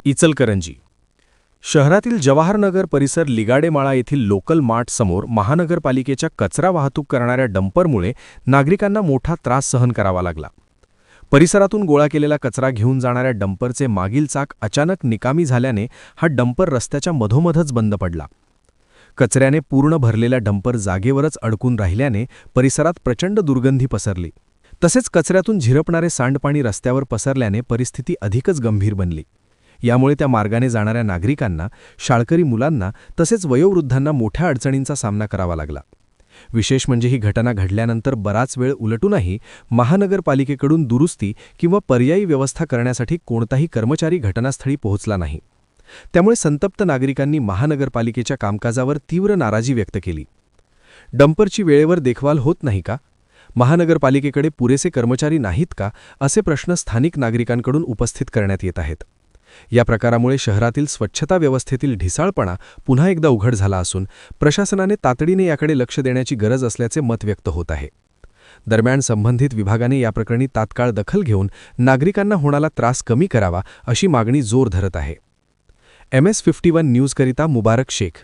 इचलकरंजी शहरातील जवाहरनगर परिसर लिगाडेमाळा येथील लोकल मार्ट समोर महानगरपालिकेच्या कचरा वाहतूक करणाऱ्या डंपरमुळे नागरिकांना मोठा त्रास सहन करावा लागला. परिसरातून गोळा केलेला कचरा घेऊन जाणाऱ्या डंपरचे मागील चाक अचानक निकामी झाल्याने हा डंपर रस्त्याच्या मधोमधच बंद पडला. कचऱ्याने पूर्ण भरलेला डंपर जागेवरच अडकून राहिल्याने परिसरात प्रचंड दुर्गंधी पसरली. तसेच कचऱ्यातून झिरपणारे सांडपाणी रस्त्यावर पसरल्याने परिस्थिती अधिकच गंभीर बनली. यामुळे त्या मार्गाने जाणाऱ्या नागरिकांना, शाळकरी मुलांना तसेच वयोवृद्धांना मोठ्या अडचणींचा सामना करावा लागला. विशेष म्हणजे ही घटना घडल्यानंतर बराच वेळ उलटूनही महानगरपालिकेकडून दुरुस्ती किंवा पर्यायी व्यवस्था करण्यासाठी कोणताही कर्मचारी घटनास्थळी पोहोचला नाही. त्यामुळे संतप्त नागरिकांनी महानगरपालिकेच्या कामकाजावर तीव्र नाराजी व्यक्त केली. डंपरची वेळेवर देखभाल होत नाही का? महानगरपालिकेकडे पुरेसे कर्मचारी नाहीत का? असे प्रश्न स्थानिक नागरिकांकडून उपस्थित करण्यात येत आहेत. या प्रकारामुळे शहरातील स्वच्छता व्यवस्थेतील ढिसाळपणा पुन्हा एकदा उघड झाला असून प्रशासनाने तातडीने याकडे लक्ष देण्याची गरज असल्याचे मत व्यक्त होत आहे. दरम्यान संबंधित विभागाने या प्रकरणी तात्काळ दखल घेऊन नागरिकांना होणारा त्रास कमी करावा अशी मागणी जोर धरत आहे. MS51 न्यूजकरिता मुबारक शेख.